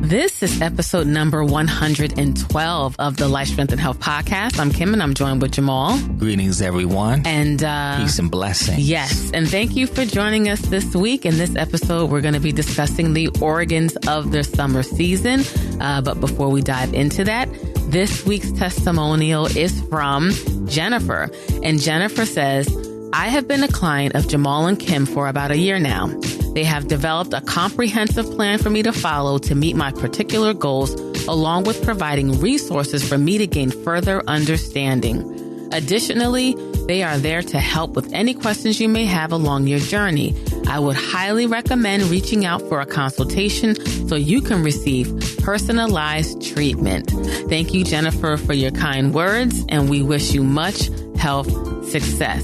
This is episode number 112 of the Life, Strength, and Health podcast. I'm Kim and I'm joined with Jamal. Greetings, everyone. And peace and blessings. Yes. And thank you for joining us this week. In this episode, we're going to be discussing the organs of the summer season. But before we dive into that, this week's testimonial is from Jennifer. And Jennifer says, I have been a client of Jamal and Kim for about a year now. They have developed a comprehensive plan for me to follow to meet my particular goals, along with providing resources for me to gain further understanding. Additionally, they are there to help with any questions you may have along your journey. I would highly recommend reaching out for a consultation so you can receive personalized treatment. Thank you, Jennifer, for your kind words, and we wish you much health success.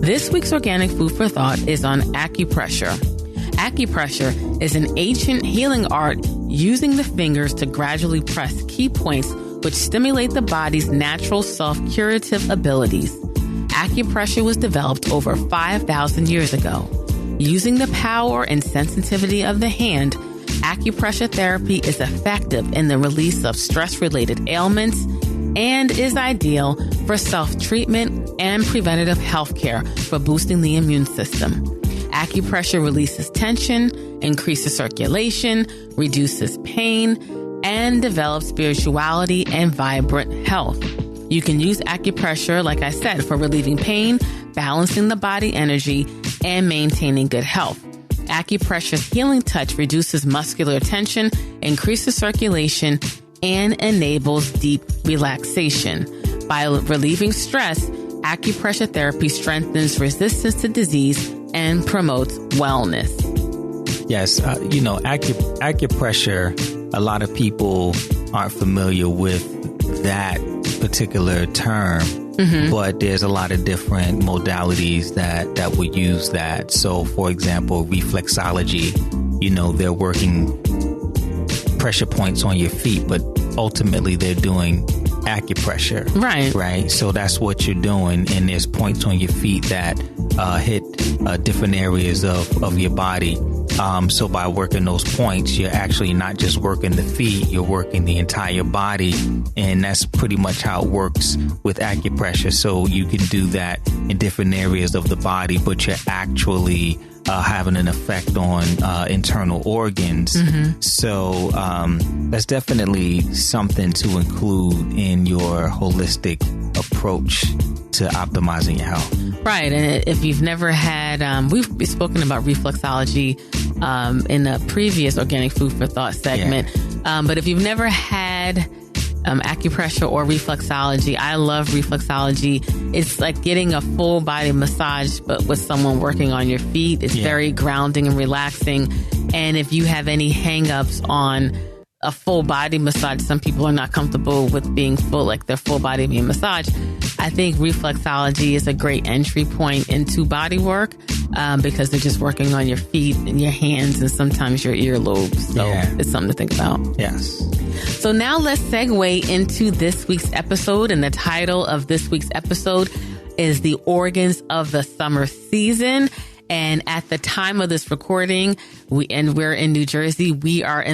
This week's organic food for thought is on acupressure. Acupressure is an ancient healing art using the fingers to gradually press key points which stimulate the body's natural self-curative abilities. Acupressure was developed over 5,000 years ago. Using the power and sensitivity of the hand, acupressure therapy is effective in the release of stress-related ailments and is ideal for self-treatment and preventative health care for boosting the immune system. Acupressure releases tension, increases circulation, reduces pain, and develops spirituality and vibrant health. You can use acupressure, like I said, for relieving pain, balancing the body energy, and maintaining good health. Acupressure's healing touch reduces muscular tension, increases circulation, and enables deep relaxation. By relieving stress, acupressure therapy strengthens resistance to disease and promotes wellness. Yes, acupressure, a lot of people aren't familiar with that particular term, but there's a lot of different modalities that would use that. So, for example, reflexology, they're working pressure points on your feet, but ultimately they're doing acupressure. Right. So that's what you're doing. And there's points on your feet that hit different areas of your body. So by working those points, you're actually not just working the feet, you're working the entire body. And that's pretty much how it works with acupressure. So you can do that in different areas of the body, but you're actually having an effect on internal organs. So that's definitely something to include in your holistic approach to optimizing your health. Right. And if you've never had, we've spoken about reflexology in a previous Organic Food for Thought segment. Yeah. But if you've never had acupressure or reflexology, I love reflexology. It's like getting a full body massage, but with someone working on your feet. It's very grounding and relaxing. And if you have any hang-ups on a full body massage, some people are not comfortable with being full, like their full body being massaged. I think reflexology is a great entry point into body work because they're just working on your feet and your hands and sometimes your earlobes. So it's something to think about. Yes. So now let's segue into this week's episode. And the title of this week's episode is The Organs of the Summer Season. And at the time of this recording, we're in New Jersey. We are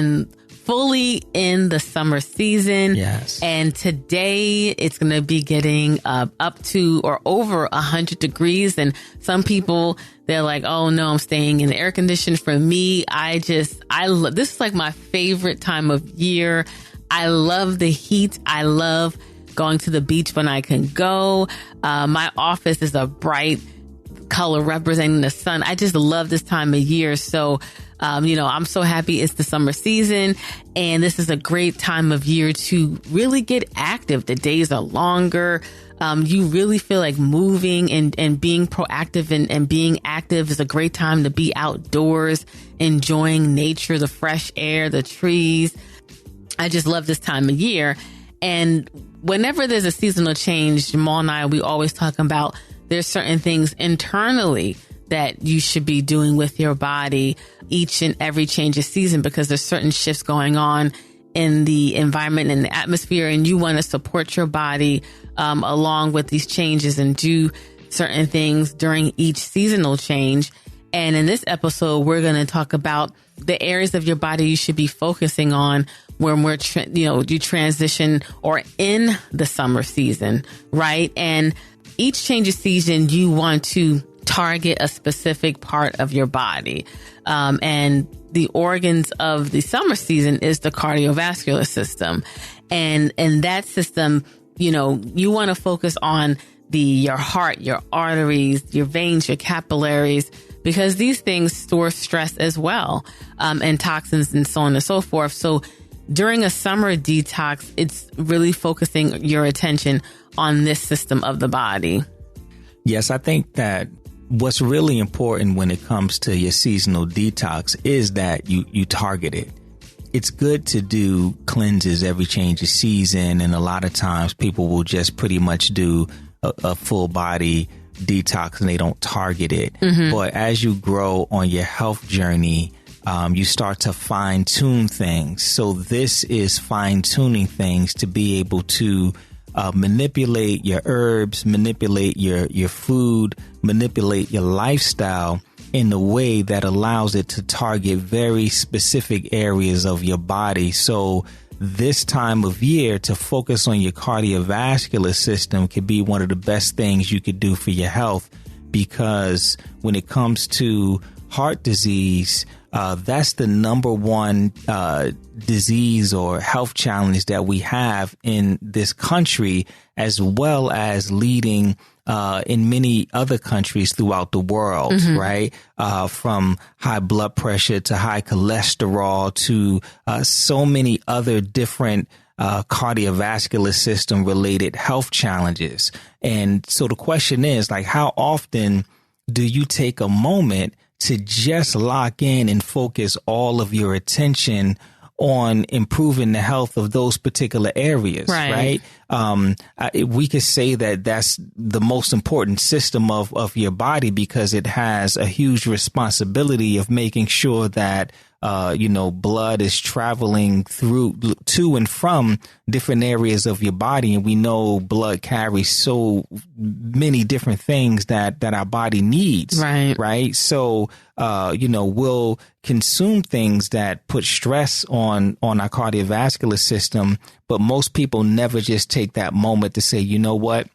fully in the summer season. Yes. And today it's going to be getting up to or over 100 degrees. And some people, they're like, oh no, I'm staying in the air conditioning. For me, this is like my favorite time of year. I love the heat. I love going to the beach when I can go. My office is a bright color representing the sun. I just love this time of year. So, I'm so happy it's the summer season, and this is a great time of year to really get active. The days are longer. You really feel like moving and being proactive and being active is a great time to be outdoors, enjoying nature, the fresh air, the trees. I just love this time of year. And whenever there's a seasonal change, Jamal and I, we always talk about there's certain things internally that you should be doing with your body each and every change of season, because there's certain shifts going on in the environment and the atmosphere, and you want to support your body along with these changes and do certain things during each seasonal change. And in this episode, we're going to talk about the areas of your body you should be focusing on when we're, you transition or in the summer season, right? And each change of season, you want to target a specific part of your body. And the organs of the summer season is the cardiovascular system. And that system, you want to focus on your heart, your arteries, your veins, your capillaries, because these things store stress as well, and toxins and so on and so forth. So during a summer detox, it's really focusing your attention on this system of the body. Yes, I think that what's really important when it comes to your seasonal detox is that you target it. It's good to do cleanses every change of season. And a lot of times people will just pretty much do a full body detox and they don't target it. Mm-hmm. But as you grow on your health journey, you start to fine tune things. So this is fine tuning things to be able to manipulate your herbs, manipulate your food, manipulate your lifestyle in a way that allows it to target very specific areas of your body. So this time of year to focus on your cardiovascular system could be one of the best things you could do for your health, because when it comes to heart disease, that's the number one disease or health challenge that we have in this country, as well as leading in many other countries throughout the world, mm-hmm. right? From high blood pressure to high cholesterol to so many other different cardiovascular system related health challenges. And so the question is, like, how often do you take a moment to just lock in and focus all of your attention on improving the health of those particular areas, right? We could say that that's the most important system of your body, because it has a huge responsibility of making sure that blood is traveling to and from different areas of your body. And we know blood carries so many different things that our body needs. Right. So, we'll consume things that put stress on our cardiovascular system. But most people never just take that moment to say, you know what?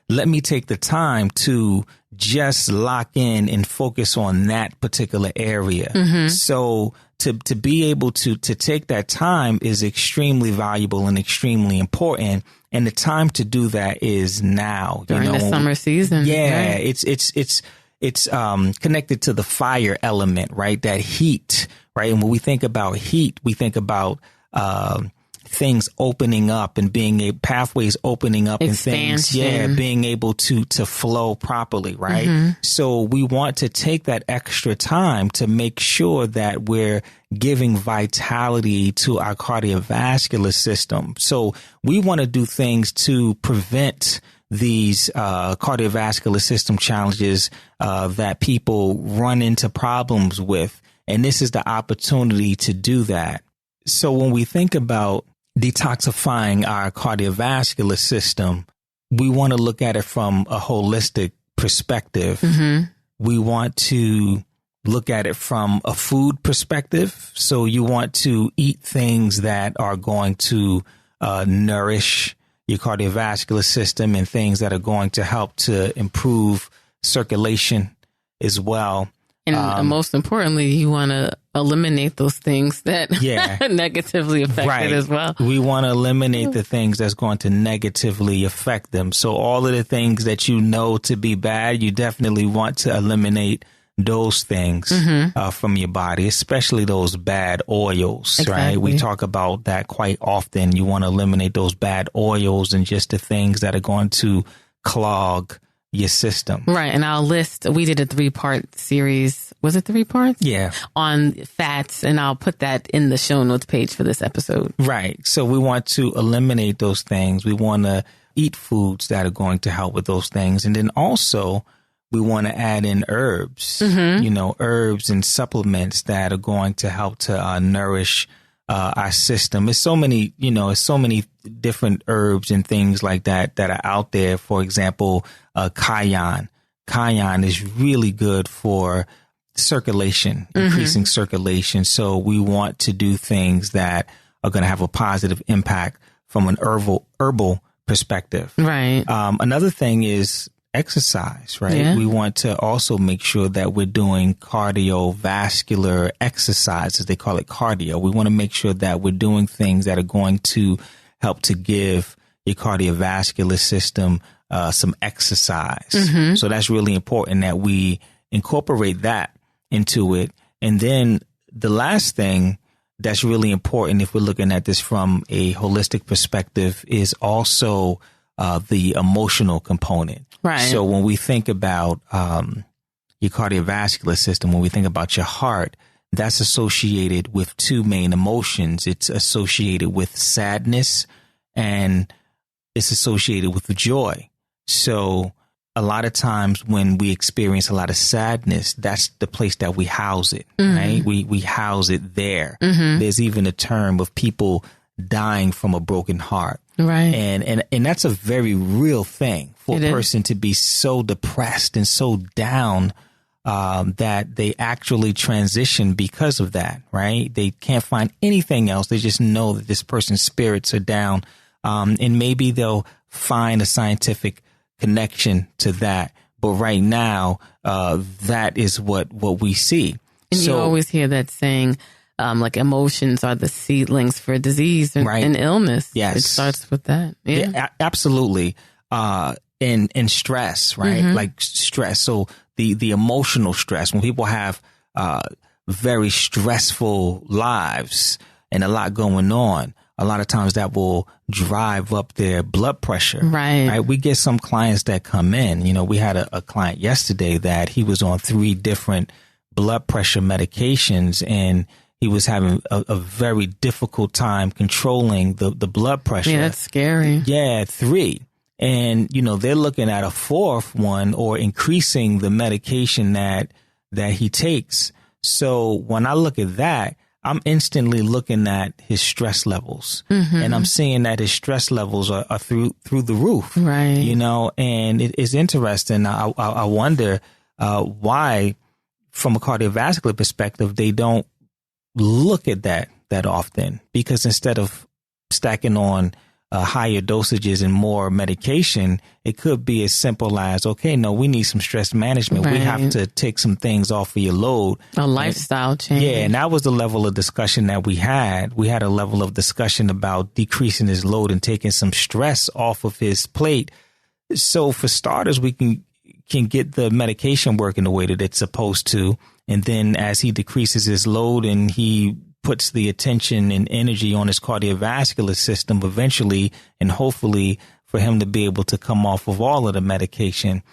Let me take the time to just lock in and focus on that particular area. Mm-hmm. So to be able to take that time is extremely valuable and extremely important. And the time to do that is now. During the summer season. Yeah, right. It's connected to the fire element, right? That heat, right? And when we think about heat, we think about things opening up and pathways opening up Expansion. And things, being able to flow properly, right? Mm-hmm. So we want to take that extra time to make sure that we're giving vitality to our cardiovascular system. So we want to do things to prevent these cardiovascular system challenges that people run into problems with. And this is the opportunity to do that. So when we think about detoxifying our cardiovascular system, we want to look at it from a holistic perspective. Mm-hmm. We want to look at it from a food perspective. So you want to eat things that are going to nourish your cardiovascular system and things that are going to help to improve circulation as well. And most importantly, you want to eliminate those things that negatively affect it as well. We want to eliminate the things that's going to negatively affect them. So all of the things that you know to be bad, you definitely want to eliminate those things from your body, especially those bad oils, right? We talk about that quite often. You want to eliminate those bad oils and just the things that are going to clog your system. Right. And I'll list, we did a 3-part series. Was it 3 parts? Yeah. On fats. And I'll put that in the show notes page for this episode. Right. So we want to eliminate those things. We want to eat foods that are going to help with those things. And then also we want to add in herbs, herbs and supplements that are going to help to nourish our system. It's so many, so many different herbs and things like that are out there. For example, cayenne. Cayenne is really good for circulation, increasing circulation. So we want to do things that are going to have a positive impact from an herbal perspective. Right. Another thing is exercise, right? Yeah. We want to also make sure that we're doing cardiovascular exercise, as they call it, cardio. We want to make sure that we're doing things that are going to help to give your cardiovascular system some exercise. So that's really important that we incorporate that into it. And then the last thing that's really important, if we're looking at this from a holistic perspective, is also the emotional component. Right. So when we think about your cardiovascular system, when we think about your heart, that's associated with two main emotions. It's associated with sadness and it's associated with joy. So a lot of times when we experience a lot of sadness, that's the place that we house it, right? We house it there. There's even a term of people dying from a broken heart. Right. And that's a very real thing for It a is. person to be so depressed and so down that they actually transition because of that, right? They can't find anything else. They just know that this person's spirits are down. And maybe they'll find a scientific connection to that. But right now, that is what we see. And you always hear that saying, like emotions are the seedlings for disease and illness. Yes. It starts with that. Yeah. Absolutely. And stress, right? Like stress. So the emotional stress, when people have very stressful lives and a lot going on, a lot of times that will drive up their blood pressure. Right. We get some clients that come in. You know, we had a client yesterday that he was on 3 different blood pressure medications and he was having a very difficult time controlling the blood pressure. Yeah, that's scary. Yeah, 3. And, you know, they're looking at a 4th one or increasing the medication that he takes. So when I look at that, I'm instantly looking at his stress levels and I'm seeing that his stress levels are through the roof, Right. you know, and it is interesting. I wonder why, from a cardiovascular perspective, they don't look at that often, because instead of stacking on higher dosages and more medication, it could be as simple as, okay, no, we need some stress management. Right. We have to take some things off of your load. A lifestyle change. Yeah, and that was the level of discussion that we had. We had a level of discussion about decreasing his load and taking some stress off of his plate. So for starters, we can get the medication working the way that it's supposed to. And then as he decreases his load and he puts the attention and energy on his cardiovascular system eventually, and hopefully for him to be able to come off of all of the medication.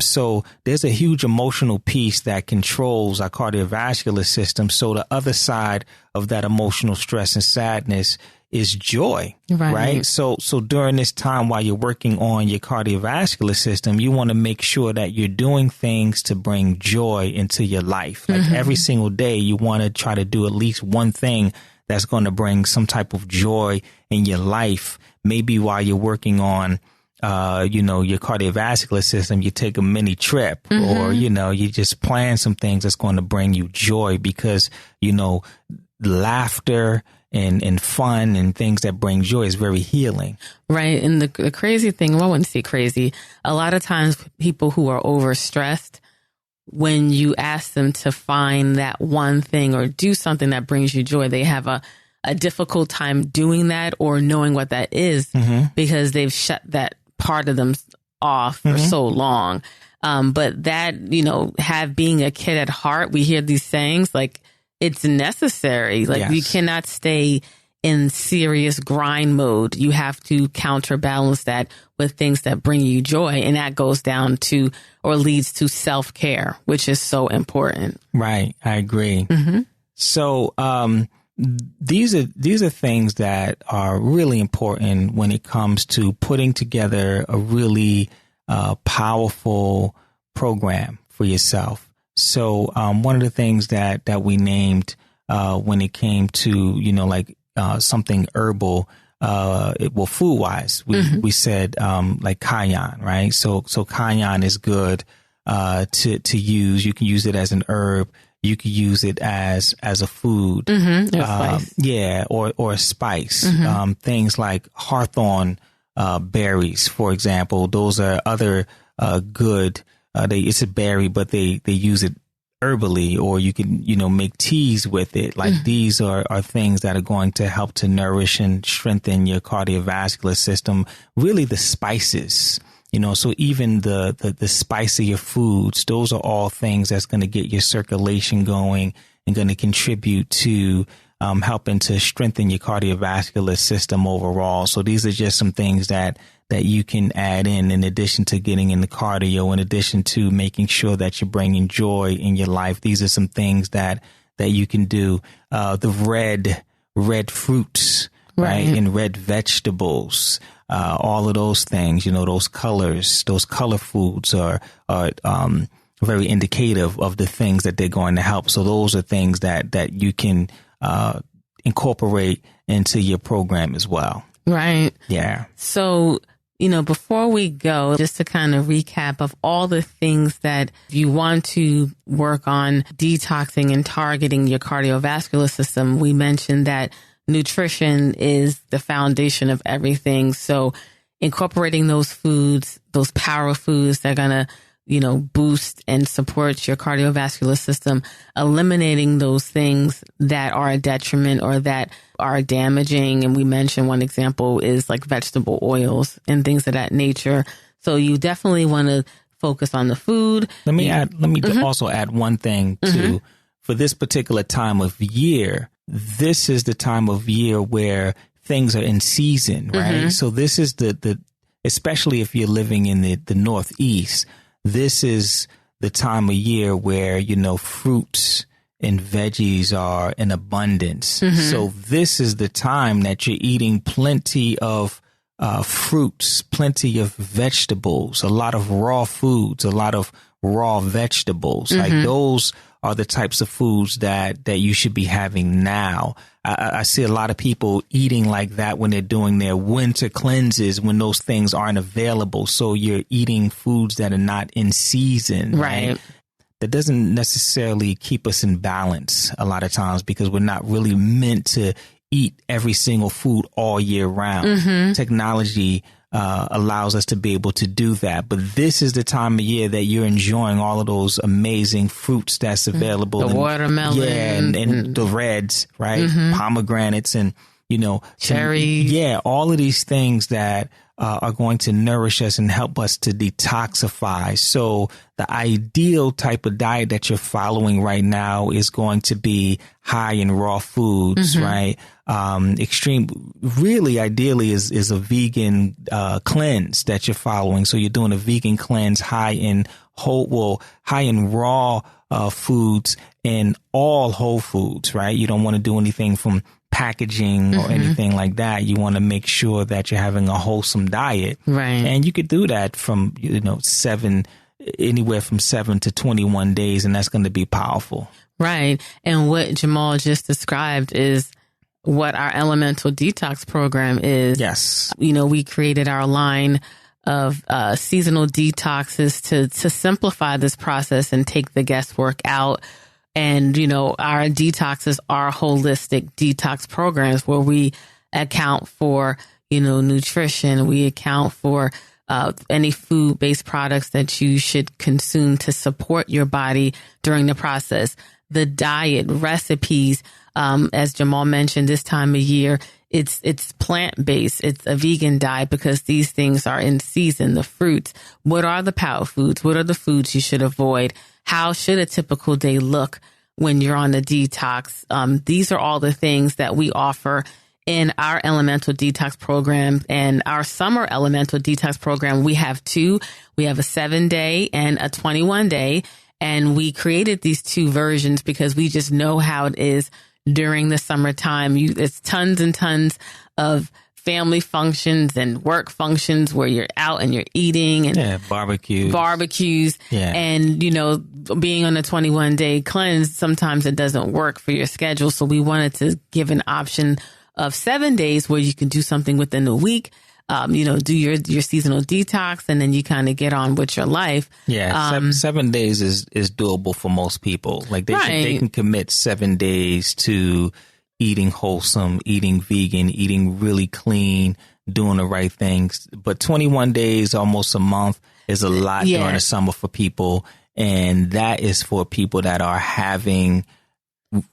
So there's a huge emotional piece that controls our cardiovascular system. So the other side of that emotional stress and sadness is joy, right? So during this time while you're working on your cardiovascular system, you want to make sure that you're doing things to bring joy into your life. Like every single day, you want to try to do at least one thing that's going to bring some type of joy in your life. Maybe while you're working on, your cardiovascular system, you take a mini trip or, you just plan some things that's going to bring you joy because, laughter and fun and things that bring joy is very healing. Right. And the crazy thing, well, I wouldn't say crazy. A lot of times people who are overstressed, when you ask them to find that one thing or do something that brings you joy, they have a difficult time doing that or knowing what that is because they've shut that part of them off for so long. But that, have being a kid at heart, we hear these sayings like, it's necessary. Like you cannot stay in serious grind mode. You have to counterbalance that with things that bring you joy. And that goes down to or leads to self-care, which is so important. Right. I agree. So these are things that are really important when it comes to putting together a really powerful program for yourself. So one of the things that we named when it came to, something herbal, food wise, we said like cayenne, right? So cayenne is good to use. You can use it as an herb. You can use it as a food. Spice. Or a spice. Things like hawthorn berries, for example. Those are other good. It's a berry, but they use it herbally, or you can, make teas with it. Like these are things that are going to help to nourish and strengthen your cardiovascular system. Really the spices, so even the spicier foods, those are all things that's going to get your circulation going and going to contribute to helping to strengthen your cardiovascular system overall. So these are just some things that you can add in addition to getting in the cardio, in addition to making sure that you're bringing joy in your life. These are some things that you can do. The red fruits, right? And red vegetables, all of those things, those colors, those color foods are very indicative of the things that they're going to help. So those are things that you can incorporate into your program as well. Right. Yeah. So, before we go, just to kind of recap of all the things that you want to work on detoxing and targeting your cardiovascular system, we mentioned that nutrition is the foundation of everything. So incorporating those foods, those power foods that are going to, boost and support your cardiovascular system, eliminating those things that are a detriment or that are damaging. And we mentioned one example is like vegetable oils and things of that nature. So you definitely want to focus on the food. Let me also add one thing too. For this particular time of year, this is the time of year where things are in season, right? So this is the especially if you're living in the Northeast, this is the time of year where, fruits and veggies are in abundance. So this is the time that you're eating plenty of fruits, plenty of vegetables, a lot of raw foods, a lot of raw vegetables. Like those are the types of foods that you should be having now. I see a lot of people eating like that when they're doing their winter cleanses, when those things aren't available. So you're eating foods that are not in season, right? That doesn't necessarily keep us in balance a lot of times, because we're not really meant to eat every single food all year round. Technology allows us to be able to do that. But this is the time of year that you're enjoying all of those amazing fruits that's available. The watermelon. And the reds, right? Pomegranates and, cherries. All of these things that are going to nourish us and help us to detoxify. So the ideal type of diet that you're following right now is going to be high in raw foods, right? Really ideally is a vegan cleanse that you're following. So you're doing a vegan cleanse high in raw foods and all whole foods, right? You don't want to do anything from packaging or anything like that. You want to make sure that you're having a wholesome diet. Right. And you could do that from, anywhere from 7 to 21 days, and that's going to be powerful. Right. And what Jamal just described is what our elemental detox program is. Yes. We created our line of seasonal detoxes to simplify this process and take the guesswork out. And, our detoxes are holistic detox programs where we account for, nutrition. We account for any food-based products that you should consume to support your body during the process. The diet, recipes, as Jamal mentioned, this time of year, it's plant-based. It's a vegan diet because these things are in season, the fruits. What are the power foods? What are the foods you should avoid? How should a typical day look when you're on the detox? These are all the things that we offer in our elemental detox program. And our summer elemental detox program, we have two. We have a 7-day and a 21-day. And we created these two versions because we just know how it is during the summertime. It's tons and tons of family functions and work functions where you're out and you're eating and barbecues. Yeah. And, being on a 21-day cleanse, sometimes it doesn't work for your schedule. So we wanted to give an option of 7 days where you can do something within a week, do your seasonal detox, and then you kind of get on with your life. Yeah. 7 days is doable for most people. Like they can commit 7 days to eating wholesome, eating vegan, eating really clean, doing the right things. But 21 days, almost a month, is a lot during the summer for people. And that is for people that are having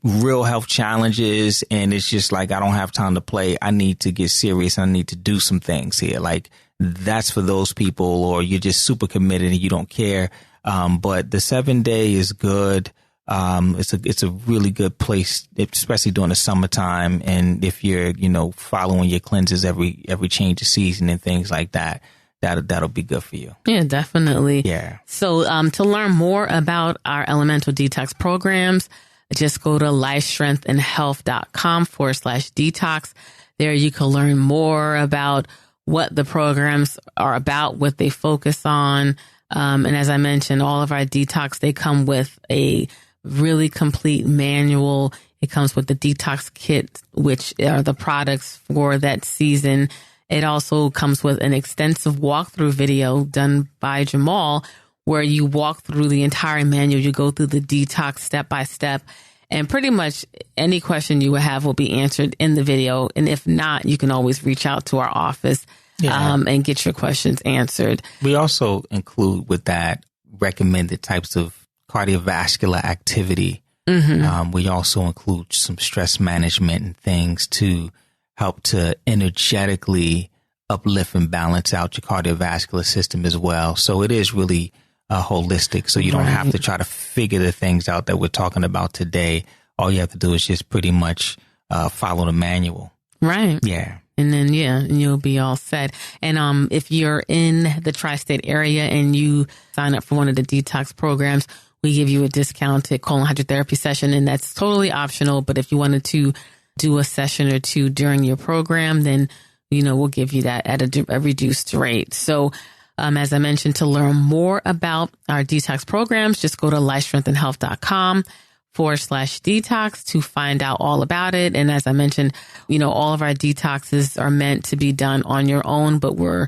real health challenges. And it's just like, I don't have time to play. I need to get serious. I need to do some things here. Like, that's for those people, or you're just super committed and you don't care. But the 7 day is good. It's a really good place, especially during the summertime. And if you're, following your cleanses every change of season and things like that, that'll be good for you. Yeah, definitely. Yeah. So, to learn more about our elemental detox programs, just go to lifestrengthandhealth.com/detox. There you can learn more about what the programs are about, what they focus on. And as I mentioned, all of our detox, they come with a really complete manual. It comes with the detox kit, which are the products for that season. It also comes with an extensive walkthrough video done by Jamal, where you walk through the entire manual. You go through the detox step by step, and pretty much any question you would have will be answered in the video. And if not, you can always reach out to our office and get your questions answered. We also include with that recommended types of cardiovascular activity. We also include some stress management and things to help to energetically uplift and balance out your cardiovascular system as well. So it is really holistic. So you don't have to try to figure the things out that we're talking about today. All you have to do is just pretty much follow the manual. Right. Yeah. And then, you'll be all set. And if you're in the tri-state area and you sign up for one of the detox programs, we give you a discounted colon hydrotherapy session, and that's totally optional. But if you wanted to do a session or two during your program, then, we'll give you that at a reduced rate. So, as I mentioned, to learn more about our detox programs, just go to lifestrengthandhealth.com/detox to find out all about it. And as I mentioned, all of our detoxes are meant to be done on your own, but we're,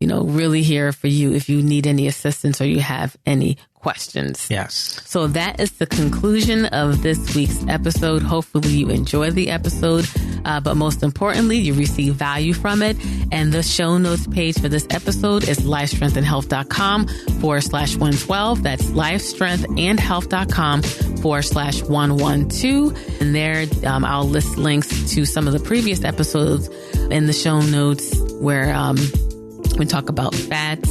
really here for you if you need any assistance or you have any questions. Yes. So that is the conclusion of this week's episode. Hopefully you enjoyed the episode, but most importantly, you receive value from it. And the show notes page for this episode is lifestrengthandhealth.com/112. That's lifestrengthandhealth.com/112. And there, I'll list links to some of the previous episodes in the show notes where we talk about fats.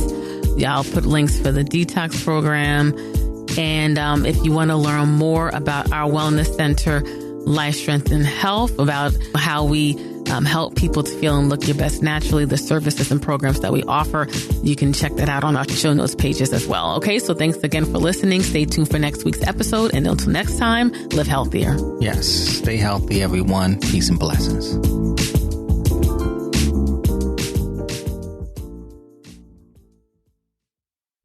I'll put links for the detox program. And if you want to learn more about our wellness center, Life Strength and Health, about how we help people to feel and look your best naturally, the services and programs that we offer, you can check that out on our show notes pages as well. Okay, so thanks again for listening. Stay tuned for next week's episode. And until next time, live healthier. Yes, stay healthy, everyone. Peace and blessings.